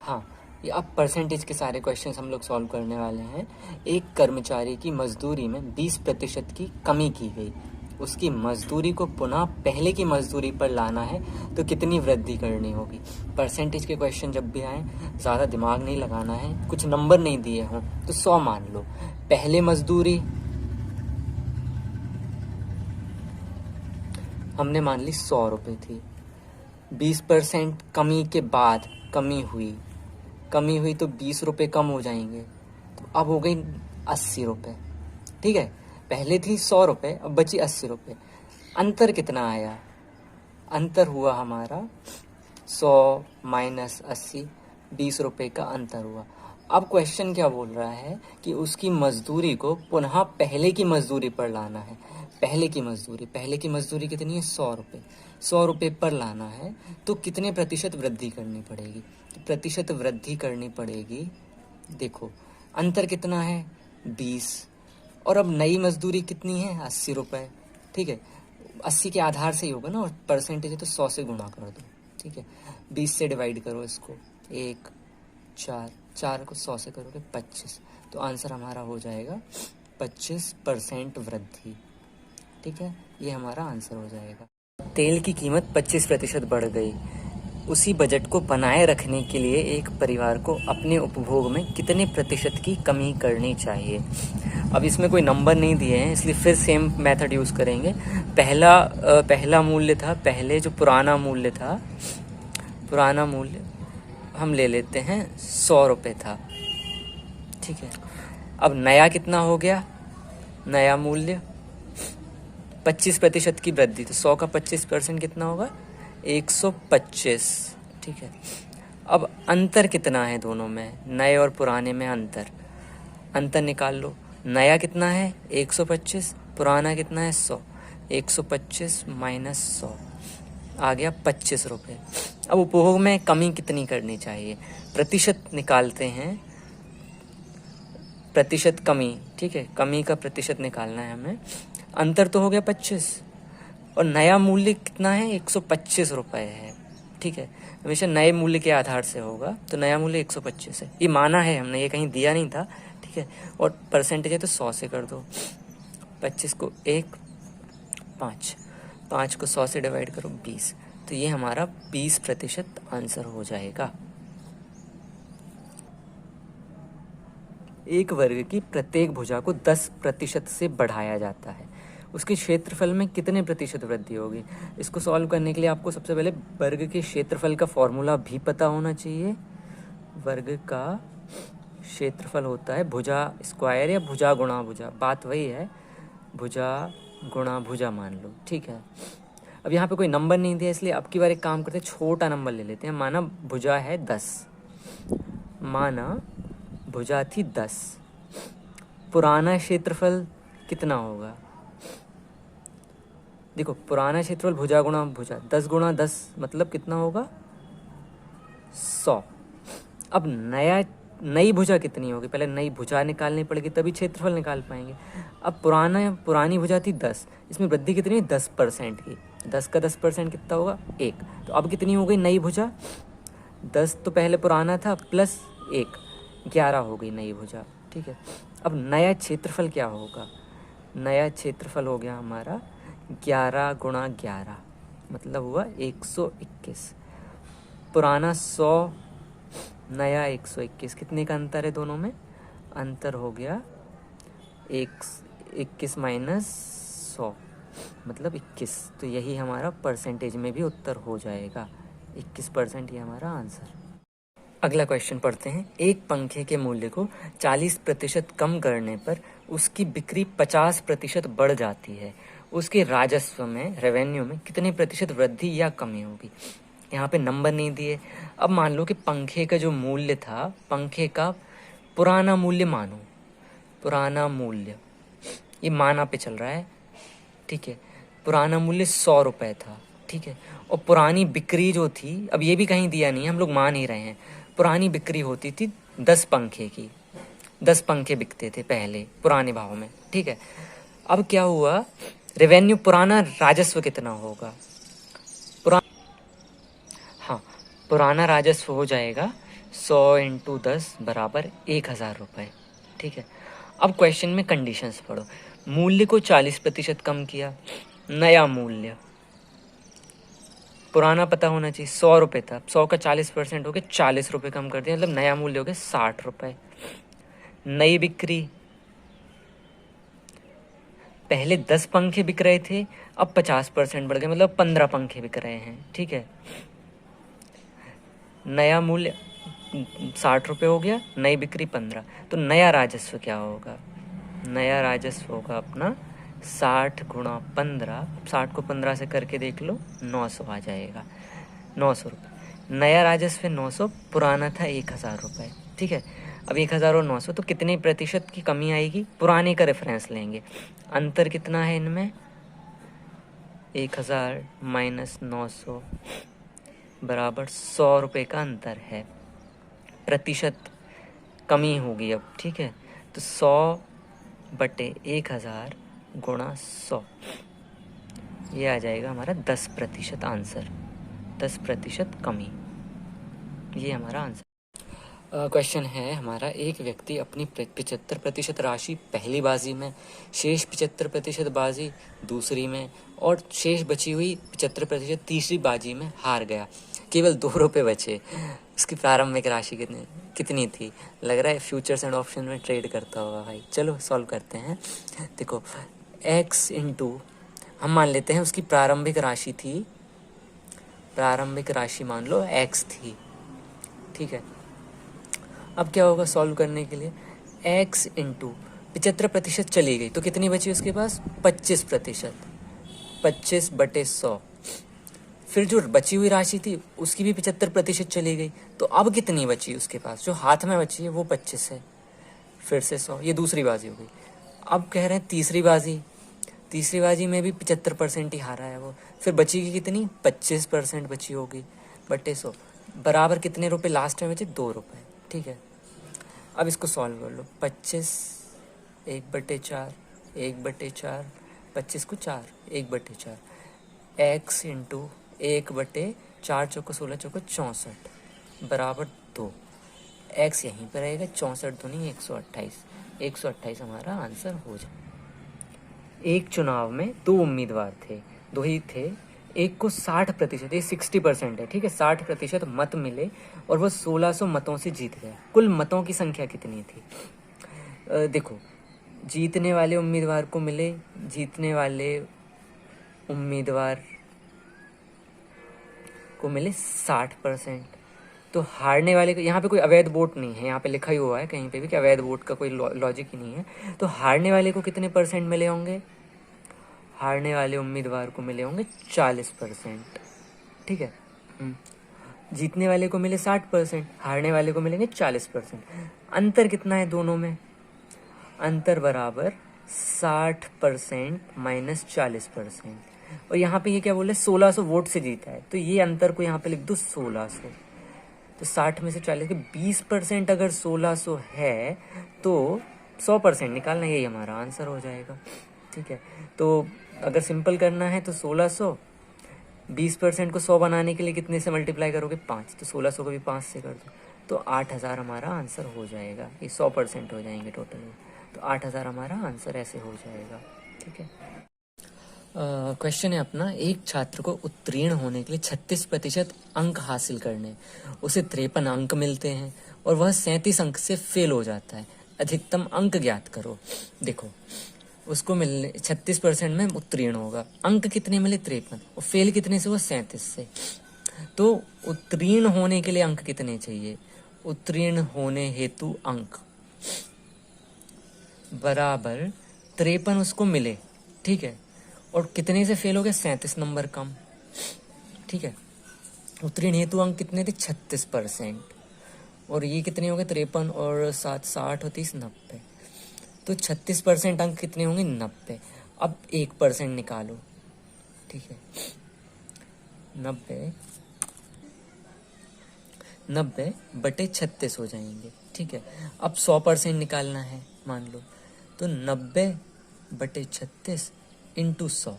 हाँ, ये अब परसेंटेज के सारे क्वेश्चंस हम लोग सॉल्व करने वाले हैं। एक कर्मचारी की मजदूरी में 20% की कमी की गई, उसकी मजदूरी को पुनः पहले की मजदूरी पर लाना है तो कितनी वृद्धि करनी होगी। परसेंटेज के क्वेश्चन जब भी आए ज़्यादा दिमाग नहीं लगाना है, कुछ नंबर नहीं दिए हों तो 100 मान लो। पहले मजदूरी हमने मान ली 100 रुपये थी, 20% कमी के बाद कमी हुई तो 20 रुपये कम हो जाएंगे, तो अब हो गई 80 रुपये। ठीक है, पहले थी 100 रुपये, अब बची 80 रुपये। अंतर कितना आया? अंतर हुआ हमारा 100 माइनस 80, 20 रुपये का अंतर हुआ। अब क्वेश्चन क्या बोल रहा है कि उसकी मजदूरी को पुनः पहले की मजदूरी पर लाना है। पहले की मजदूरी कितनी है? 100 रुपये। 100 रुपये पर लाना है तो कितने प्रतिशत वृद्धि करनी पड़ेगी? तो प्रतिशत वृद्धि करनी पड़ेगी, देखो अंतर कितना है? 20। और अब नई मजदूरी कितनी है? 80 रुपये। ठीक है, 80 के आधार से ही होगा ना, और परसेंटेज है तो 100 से गुणा कर दो। ठीक है, 20 से डिवाइड करो इसको, 1 4 को 100 से करोगे 25, तो आंसर हमारा हो जाएगा 25% वृद्धि। ठीक है, ये हमारा आंसर हो जाएगा। तेल की कीमत 25% बढ़ गई, उसी बजट को बनाए रखने के लिए एक परिवार को अपने उपभोग में कितने प्रतिशत की कमी करनी चाहिए। अब इसमें कोई नंबर नहीं दिए हैं, इसलिए फिर सेम मेथड यूज़ करेंगे। पहला मूल्य था, पहले जो पुराना मूल्य हम ले लेते हैं 100 रुपये था। ठीक है, अब नया कितना हो गया? नया मूल्य 25% की वृद्धि, तो 100 का 25% कितना होगा? 125। ठीक है, अब अंतर कितना है दोनों में, नए और पुराने में? अंतर निकाल लो। नया कितना है? 125, पुराना कितना है? 100। 125 माइनस 100 आ गया 25 रुपये। अब उपभोग में कमी कितनी करनी चाहिए? प्रतिशत निकालते हैं, प्रतिशत कमी। ठीक है, कमी का प्रतिशत निकालना है हमें। अंतर तो हो गया 25 और नया मूल्य कितना है? 125 रुपये है। ठीक है, हमेशा नए मूल्य के आधार से होगा, तो नया मूल्य 125 है, ये माना है हमने, ये कहीं दिया नहीं था। ठीक है, और परसेंटेज है तो 100 से कर दो। 25 को 1, 5 को 100 से डिवाइड करो 20, तो ये हमारा 20% आंसर हो जाएगा। एक वर्ग की प्रत्येक भुजा को 10% से बढ़ाया जाता है, उसके क्षेत्रफल में कितने प्रतिशत वृद्धि होगी? इसको सॉल्व करने के लिए आपको सबसे पहले वर्ग के क्षेत्रफल का फॉर्मूला भी पता होना चाहिए। वर्ग का क्षेत्रफल होता है भुजा स्क्वायर या भुजा गुणा भुजा, बात वही है, भुजा गुणा भुजा मान लो। ठीक है, अब यहाँ पे कोई नंबर नहीं दिया, इसलिए अब की बार एक काम करते हैं, छोटा नंबर ले लेते हैं। माना भुजा है 10, माना भुजा थी 10, पुराना क्षेत्रफल कितना होगा? देखो पुराना क्षेत्रफल भुजा गुणा भुजा, 10 गुणा 10 मतलब कितना होगा? 100। अब नई भुजा कितनी होगी? पहले नई भुजा निकालनी पड़ेगी तभी क्षेत्रफल निकाल पाएंगे। अब पुरानी भुजा थी 10, इसमें वृद्धि कितनी है? 10% की। 10 का 10% कितना होगा? 1। तो अब कितनी हो गई नई भुजा? 10 तो पहले पुराना था प्लस 1, 11 हो गई नई भुजा। ठीक है, अब नया क्षेत्रफल क्या होगा? नया क्षेत्रफल हो गया हमारा 11 गुणा 11, मतलब हुआ 121। पुराना 100, नया 121, कितने का अंतर है दोनों में? अंतर हो गया 21 माइनस 100 मतलब 21, तो यही हमारा परसेंटेज में भी उत्तर हो जाएगा, 21% ये हमारा आंसर। अगला क्वेश्चन पढ़ते हैं। एक पंखे के मूल्य को 40% कम करने पर उसकी बिक्री 50% बढ़ जाती है, उसके राजस्व में, रेवेन्यू में कितने प्रतिशत वृद्धि या कमी होगी? यहाँ पे नंबर नहीं दिए। अब मान लो कि पंखे का जो मूल्य था, पंखे का पुराना मूल्य मानो, पुराना मूल्य ये माना पे चल रहा है। ठीक है, पुराना मूल्य 100 रुपये था। ठीक है, और पुरानी बिक्री जो थी, अब ये भी कहीं दिया नहीं है, हम लोग मान ही रहे हैं, पुरानी बिक्री होती थी 10 पंखे की, 10 पंखे बिकते थे पहले पुराने भाव में। ठीक है, अब क्या हुआ? रेवेन्यू, पुराना राजस्व कितना होगा? पुराना राजस्व हो जाएगा 100 इंटू 10 बराबर 1000 रुपये। ठीक है, अब क्वेश्चन में कंडीशंस पढ़ो। मूल्य को 40% कम किया, नया मूल्य पुराना पता होना चाहिए 100 रुपये था, 100 का 40% हो गया 40 रुपये कम कर दिया, मतलब नया मूल्य हो गया 60 रुपये। नई बिक्री, पहले 10 पंखे बिक रहे थे, अब 50% बढ़ गए, मतलब 15 पंखे बिक रहे हैं। ठीक है, नया मूल्य 60 रुपये हो गया, नई बिक्री 15, तो नया राजस्व क्या होगा? नया राजस्व होगा अपना 60 गुणा 15, 60 को 15 से करके देख लो, 900 आ जाएगा, 900 रुपये। नया राजस्व है 900, पुराना था 1000 रुपये। ठीक है, अब 1000 और 900 तो कितने प्रतिशत की कमी आएगी? पुराने का रेफरेंस लेंगे। अंतर कितना है इनमें? 1000 माइनस 900 बराबर 100 रुपये का अंतर है, प्रतिशत कमी होगी अब। ठीक है, तो 100 बटे 1000 गुणा 100, ये आ जाएगा हमारा 10% आंसर, 10% कमी, ये हमारा आंसर। क्वेश्चन है हमारा, एक व्यक्ति अपनी 75% राशि पहली बाजी में, शेष 75% बाजी दूसरी में और शेष बची हुई 75% तीसरी बाजी में हार गया। केवल 2 रुपये बचे। उसकी प्रारंभिक राशि कितनी थी? लग रहा है फ्यूचर्स एंड ऑप्शन में ट्रेड करता होगा भाई। चलो सॉल्व करते हैं। देखो x इंटू, हम मान लेते हैं उसकी प्रारंभिक राशि थी, प्रारंभिक राशि मान लो x थी। ठीक है, अब क्या होगा सॉल्व करने के लिए? x इंटू 75% चली गई तो कितनी बची उसके पास? 25%, 25 बटे 100। फिर जो बची हुई राशि थी उसकी भी 75% चली गई, तो अब कितनी बची उसके पास? जो हाथ में बची है वो 25 है, फिर से 100, ये दूसरी बाजी हो गई। अब कह रहे हैं तीसरी बाजी, तीसरी बाजी में भी 75% ही हारा है वो, फिर बची कितनी? 25% बची होगी, बटे 100 बराबर कितने रुपए लास्ट में बचे? 2 रुपये। ठीक है, अब इसको सॉल्व कर लो। 25 1/4, 1/4, 25 को 4, 1/4, x इंटू 1/4 चौको 16 चौको 64 बराबर 2। x यहीं पर रहेगा, 64 दूनी 128, 128 हमारा आंसर हो जाए। एक चुनाव में 2 उम्मीदवार थे, 2 ही थे। एक को 60%, ये 60% है। ठीक है, 60% मत मिले और वो 1600 मतों से जीत गया। कुल मतों की संख्या कितनी थी? देखो, जीतने वाले उम्मीदवार को मिले, जीतने वाले उम्मीदवार को मिले 60%, तो हारने वाले को, यहाँ पे कोई अवैध वोट नहीं है, यहाँ पे लिखा ही हुआ है कहीं पे भी कि अवैध वोट का कोई लॉजिक ही नहीं है। तो हारने वाले को कितने % मिले होंगे? हारने वाले उम्मीदवार को मिले होंगे 40%। ठीक है, जीतने वाले को मिले 60%, हारने वाले को मिलेंगे 40%। अंतर कितना है दोनों में? अंतर बराबर 60% माइनस 40%। और यहाँ पे ये क्या बोले? 1600 वोट से जीता है, तो ये अंतर को यहाँ पे लिख दो 1600। तो 60 में से 40 के 20% अगर 1600 है तो 100% निकालना, यही हमारा आंसर हो जाएगा। ठीक है, तो अगर सिंपल करना है तो 1600, 20% को 100 बनाने के लिए कितने से मल्टीप्लाई करोगे? 5, तो 1600 को भी 5 से कर दो, तो 8000 हमारा आंसर हो जाएगा। ये 100% हो जाएंगे टोटल, तो 8000 हमारा आंसर ऐसे हो जाएगा। ठीक है, क्वेश्चन है अपना, एक छात्र को उत्तीर्ण होने के लिए 36% अंक हासिल करने, उसे 53 अंक मिलते हैं और वह 37 अंक से फेल हो जाता है। अधिकतम अंक ज्ञात करो। देखो, उसको मिलने 36% में उत्तीर्ण होगा, अंक कितने मिले? 53, और फेल कितने से? वो 37 से। तो उत्तीर्ण होने के लिए अंक कितने चाहिए? उत्तीर्ण होने हेतु अंक बराबर 53 उसको मिले। ठीक है, और कितने से फेल हो गया? 37 नंबर कम। ठीक है, उत्तीर्ण हेतु अंक कितने थे? 36%, और ये कितने हो गए? 53 और 7 60 और 30 90, तो 36% अंक कितने होंगे? 90। अब 1% निकालो। ठीक है, 90 बटे 36 हो जाएंगे। ठीक है, अब 100% निकालना है मान लो, तो 90 बटे 36 इंटू 100।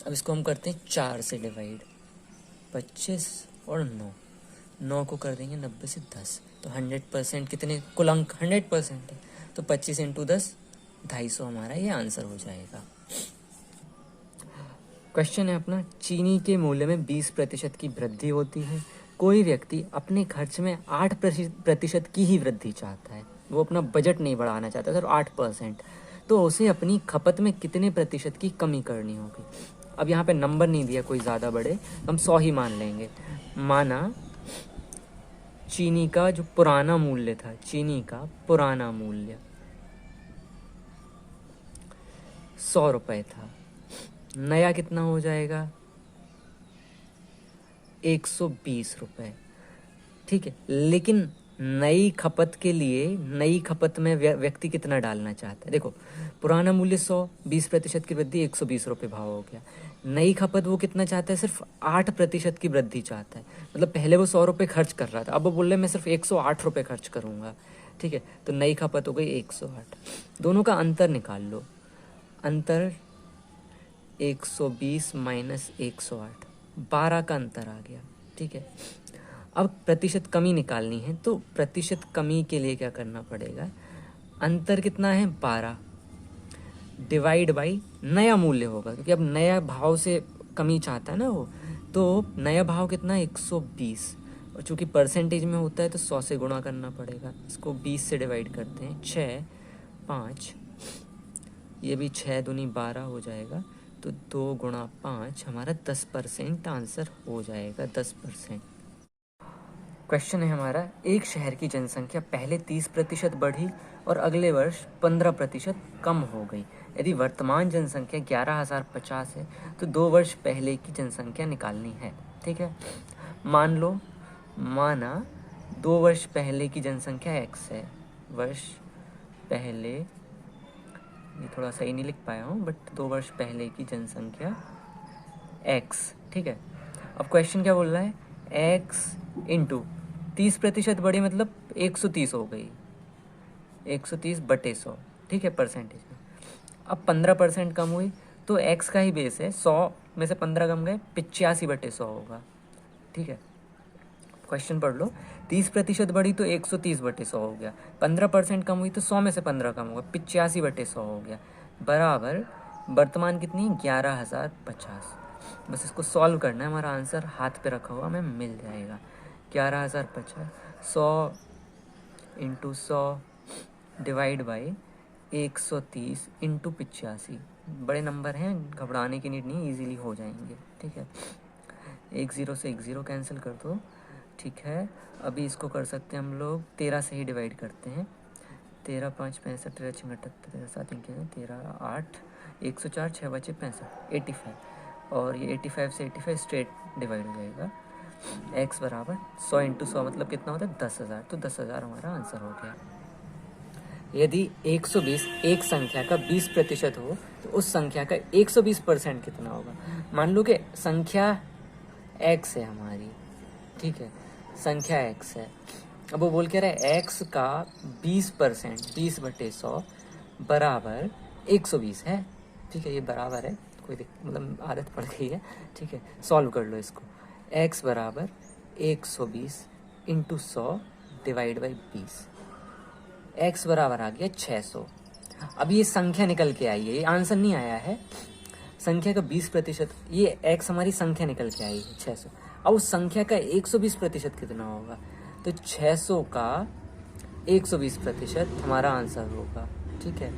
अब इसको हम करते हैं 4 से डिवाइड, 25 और 9 को कर देंगे 90 से 10, तो 100% कितने कुल अंक 100% है, तो 25 × 10 250 हमारा ये आंसर हो जाएगा। क्वेश्चन है अपना, चीनी के मूल्य में 20% की वृद्धि होती है। कोई व्यक्ति अपने खर्च में 8% की ही वृद्धि चाहता है, वो अपना बजट नहीं बढ़ाना चाहता सिर्फ 8%, तो उसे अपनी खपत में कितने प्रतिशत की कमी करनी होगी। अब यहाँ पे नंबर नहीं दिया कोई ज़्यादा बड़े, हम 100 ही मान लेंगे। माना चीनी का जो पुराना मूल्य था, चीनी का पुराना मूल्य 100 रुपये था, नया कितना हो जाएगा 120 रुपये, ठीक है। लेकिन नई खपत के लिए, नई खपत में व्यक्ति कितना डालना चाहता है, देखो पुराना मूल्य 100, 20% की वृद्धि 120 रुपये भाव हो गया। नई खपत वो कितना चाहता है, सिर्फ 8% की वृद्धि चाहता है। मतलब पहले वो 100 रुपये खर्च कर रहा था, अब वो बोल रहे मैं सिर्फ 108 रुपये खर्च करूँगा, ठीक है। तो नई खपत हो गई 108, दोनों का अंतर निकाल लो, अंतर 120 माइनस 108, 12 का अंतर आ गया, ठीक है। अब प्रतिशत कमी निकालनी है, तो प्रतिशत कमी के लिए क्या करना पड़ेगा, अंतर कितना है 12 डिवाइड बाई नया मूल्य होगा, क्योंकि अब नया भाव से कमी चाहता है ना वो, तो नया भाव कितना है 120, और चूंकि परसेंटेज में होता है तो 100 से गुणा करना पड़ेगा। इसको 20 से डिवाइड करते हैं, 6 5, ये भी 6 दूनी 12 हो जाएगा, तो 2 × 5 हमारा 10% आंसर हो जाएगा, 10%। क्वेश्चन है हमारा, एक शहर की जनसंख्या पहले 30% बढ़ी और अगले वर्ष 15% कम हो गई। यदि वर्तमान जनसंख्या 11,050 है तो 2 वर्ष पहले की जनसंख्या निकालनी है, ठीक है। माना 2 वर्ष पहले की जनसंख्या x है, वर्ष पहले, ये थोड़ा सही नहीं लिख पाया हूँ, बट 2 वर्ष पहले की जनसंख्या x, ठीक है। अब क्वेश्चन क्या बोल रहा है, x इंटू 30% बढ़ी मतलब 130 हो गई, 130/100, ठीक है, परसेंटेज में। अब 15% कम हुई तो x का ही बेस है, 100 में से 15 कम गए, 85/100 होगा, ठीक है। क्वेश्चन पढ़ लो, 30% बढ़ी तो 130/100 हो गया, 15% कम हुई तो 100 में से 15 कम होगा, 85/100 हो गया, बराबर वर्तमान कितनी 11,050। बस इसको सॉल्व करना है, हमारा आंसर हाथ पे रखा हुआ हमें मिल जाएगा। 11,050 100 × 100 डिवाइड बाई 130 × 85, बड़े नंबर हैं, घबराने की नीड नहीं, इजीली हो जाएंगे, ठीक है। 1 0 से 1 0 कैंसिल कर दो, ठीक है। अभी इसको कर सकते हैं हम लोग 13 से ही डिवाइड करते हैं, 13 5 65, 13 6 78, 13 7 21, 13 8 104, 6 बचे 65, 85, और ये 85 से 85 स्ट्रेट डिवाइड हो जाएगा। x बराबर 100 × 100 मतलब कितना होता है 10,000, तो 10,000 हमारा आंसर हो गया। यदि 120 एक संख्या का 20% हो तो उस संख्या का 120% कितना होगा। मान लो कि संख्या x है हमारी, ठीक है, संख्या x है। अब वो बोल के रहा है x का 20%, 20/100 बराबर 120 है, ठीक है, ये बराबर है, कोई मतलब आदत पड़ गई है, ठीक है। सॉल्व कर लो इसको, x बराबर 120 × 100 डिवाइड बाई 20, x बराबर आ गया 600। अब ये संख्या निकल के आई है, ये आंसर नहीं आया है, संख्या का 20%, ये x हमारी संख्या निकल के आई है 600। अब उस संख्या का 120% कितना होगा, तो 600 का 120% हमारा आंसर होगा, ठीक है।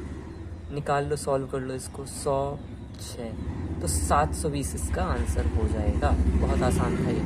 निकाल लो, सॉल्व कर लो इसको, 100 6 तो 720 इसका आंसर हो जाएगा। बहुत आसान था ये।